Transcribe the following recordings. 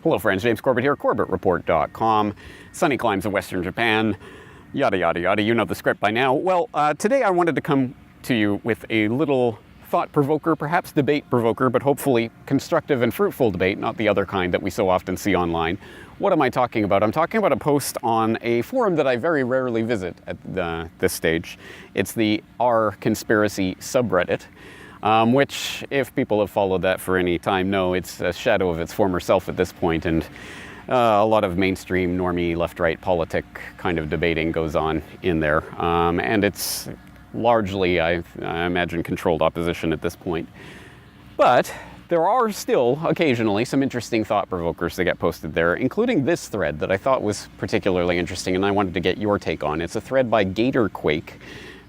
Hello friends, James Corbett here, CorbettReport.com. Sunny climes of Western Japan, yada yada yada, you know the script by now. Well, today I wanted to come to you with a little thought provoker, perhaps debate provoker, but hopefully constructive and fruitful debate, not the other kind that we so often see online. What am I talking about? I'm talking about a post on a forum that I very rarely visit at this stage. It's the r/conspiracy subreddit. Which, if people have followed that for any time, know it's a shadow of its former self at this point, and a lot of mainstream, normie, left-right politic kind of debating goes on in there. And it's largely, I imagine, controlled opposition at this point. But there are still, occasionally, some interesting thought-provokers that get posted there, including this thread that I thought was particularly interesting, and I wanted to get your take on. It's a thread by Gatorquake,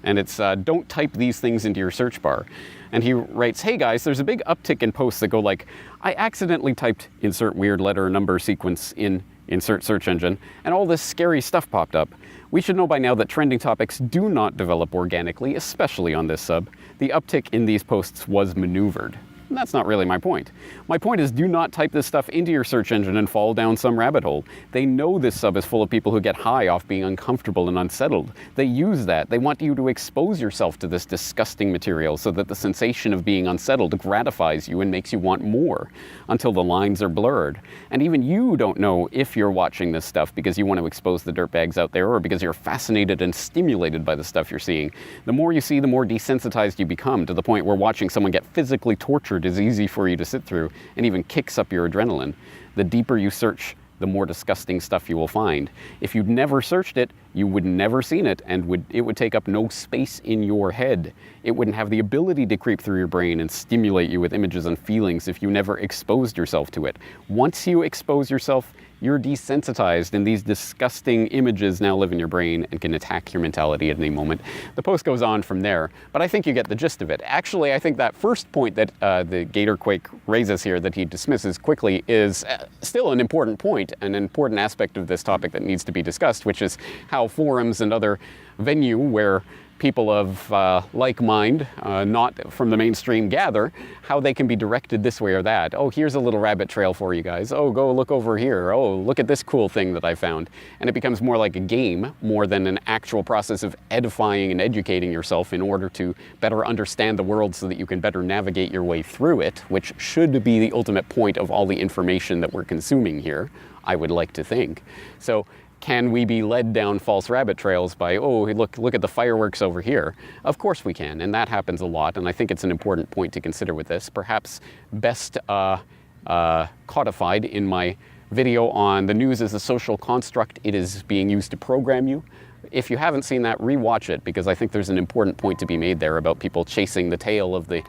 and it's, don't type these things into your search bar. And he writes, hey guys, there's a big uptick in posts that go like, I accidentally typed insert weird letter or number sequence in insert search engine, and all this scary stuff popped up. We should know by now that trending topics do not develop organically, especially on this sub. The uptick in these posts was maneuvered. And that's not really my point. My point is, do not type this stuff into your search engine and fall down some rabbit hole. They know this sub is full of people who get high off being uncomfortable and unsettled. They use that. They want you to expose yourself to this disgusting material so that the sensation of being unsettled gratifies you and makes you want more until the lines are blurred. And even you don't know if you're watching this stuff because you want to expose the dirtbags out there or because you're fascinated and stimulated by the stuff you're seeing. The more you see, the more desensitized you become, to the point where watching someone get physically tortured is easy for you to sit through and even kicks up your adrenaline. The deeper you search, the more disgusting stuff you will find. If you'd never searched it, you would never seen it, and it would take up no space in your head. It wouldn't have the ability to creep through your brain and stimulate you with images and feelings if you never exposed yourself to it. Once you expose yourself, you're desensitized, and these disgusting images now live in your brain and can attack your mentality at any moment. The post goes on from there, but I think you get the gist of it. Actually, I think that first point that the Gatorquake raises here that he dismisses quickly is still an important point, an important aspect of this topic that needs to be discussed, which is how forums and other venue where people of like mind, not from the mainstream, gather, how they can be directed this way or that. Oh, here's a little rabbit trail for you guys. Oh, go look over here. Oh, look at this cool thing that I found. And it becomes more like a game more than an actual process of edifying and educating yourself in order to better understand the world so that you can better navigate your way through it, which should be the ultimate point of all the information that we're consuming here, I would like to think. So, can we be led down false rabbit trails by, oh, look at the fireworks over here? Of course we can, and that happens a lot, and I think it's an important point to consider with this. Perhaps best codified in my video on the news as a social construct. It is being used to program you. If you haven't seen that, rewatch it, because I think there's an important point to be made there about people chasing the tail of the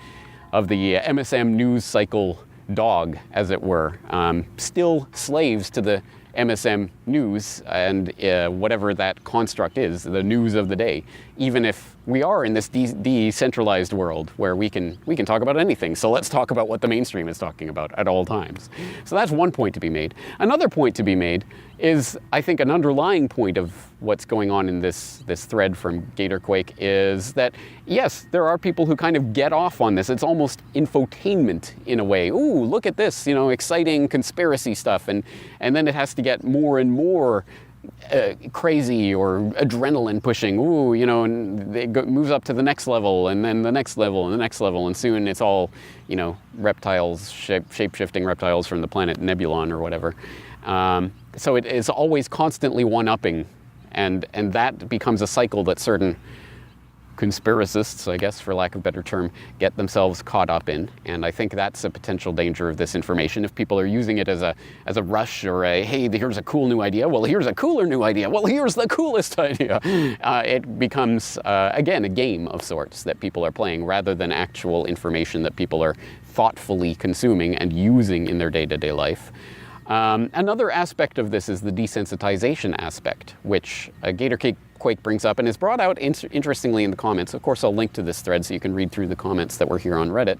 MSM news cycle dog, as it were. Still slaves to the MSM news and whatever that construct is, the news of the day, even if we are in this decentralized world where we can talk about anything. So let's talk about what the mainstream is talking about at all times. So that's one point to be made. Another point to be made is, I think, an underlying point of what's going on in this thread from Gatorquake is that, yes, there are people who kind of get off on this. It's almost infotainment in a way. Ooh, look at this, exciting conspiracy stuff. And then it has to get more and more crazy or adrenaline pushing. Ooh, and it moves up to the next level, and then the next level, and the next level, and soon it's all, reptiles, shape-shifting reptiles from the planet Nebulon or whatever. So it is always constantly one-upping, and that becomes a cycle that certain conspiracists, I guess, for lack of a better term, get themselves caught up in. And I think that's a potential danger of this information. If people are using it as a rush or a, hey, here's a cool new idea, well, here's a cooler new idea, well, here's the coolest idea, it becomes, again, a game of sorts that people are playing rather than actual information that people are thoughtfully consuming and using in their day-to-day life. Another aspect of this is the desensitization aspect, which Gatorquake brings up and is brought out interestingly in the comments. Of course, I'll link to this thread so you can read through the comments that were here on Reddit.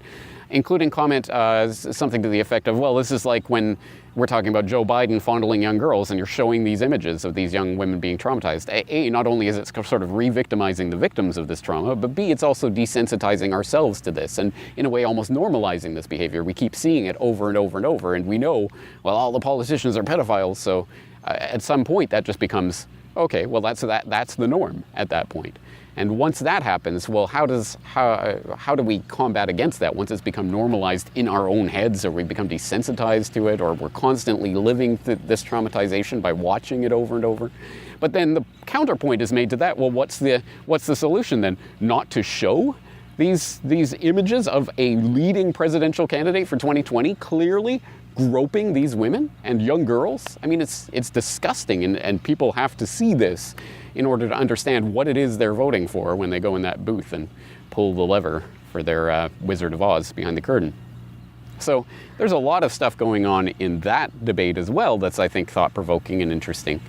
including comment something to the effect of, well, this is like when we're talking about Joe Biden fondling young girls and you're showing these images of these young women being traumatized. A, not only is it sort of re-victimizing the victims of this trauma, but B, it's also desensitizing ourselves to this and in a way almost normalizing this behavior. We keep seeing it over and over and over, and we know, well, all the politicians are pedophiles, so at some point that just becomes, okay, well, that's the norm at that point. And once that happens, well, how do we combat against that once it's become normalized in our own heads, or we become desensitized to it, or we're constantly living this traumatization by watching it over and over? But then the counterpoint is made to that. Well, what's the solution then? Not to show these images of a leading presidential candidate for 2020 clearly groping these women and young girls? I mean, it's disgusting, and people have to see this in order to understand what it is they're voting for when they go in that booth and pull the lever for their Wizard of Oz behind the curtain. So there's a lot of stuff going on in that debate as well that's, I think, thought-provoking and interesting.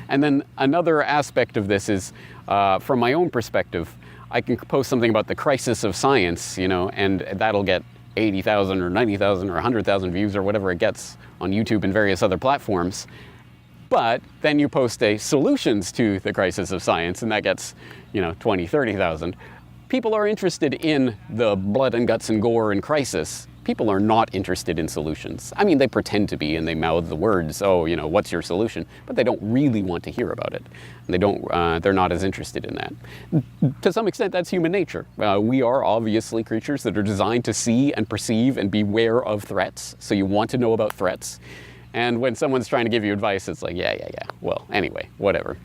And then another aspect of this is, from my own perspective, I can post something about the crisis of science, and that'll get 80,000 or 90,000 or 100,000 views or whatever it gets on YouTube and various other platforms. But then you post a solutions to the crisis of science, and that gets, 20, 30,000. People are interested in the blood and guts and gore and crisis. People are not interested in solutions. I mean, they pretend to be, and they mouth the words, oh, what's your solution? But they don't really want to hear about it. And they're not as interested in that. To some extent, that's human nature. We are obviously creatures that are designed to see and perceive and be aware of threats. So you want to know about threats. And when someone's trying to give you advice, it's like, yeah. Well, anyway, whatever.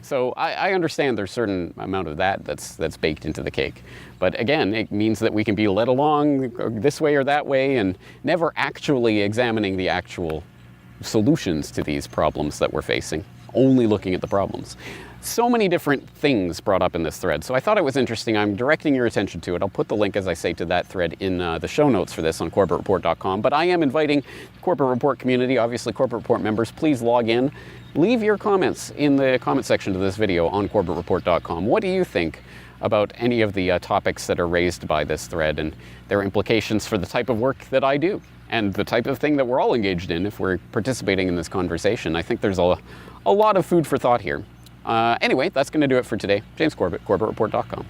So I understand there's a certain amount of that's baked into the cake. But again, it means that we can be led along this way or that way and never actually examining the actual solutions to these problems that we're facing, only looking at the problems. So many different things brought up in this thread, so I thought it was interesting. I'm directing your attention to it. I'll put the link, as I say, to that thread in the show notes for this on CorbettReport.com. But I am inviting the Corbett Report community, obviously Corbett Report members, please log in. Leave your comments in the comment section to this video on CorbettReport.com. What do you think about any of the topics that are raised by this thread and their implications for the type of work that I do and the type of thing that we're all engaged in if we're participating in this conversation? I think there's a lot of food for thought here. Anyway, that's going to do it for today. James Corbett, CorbettReport.com.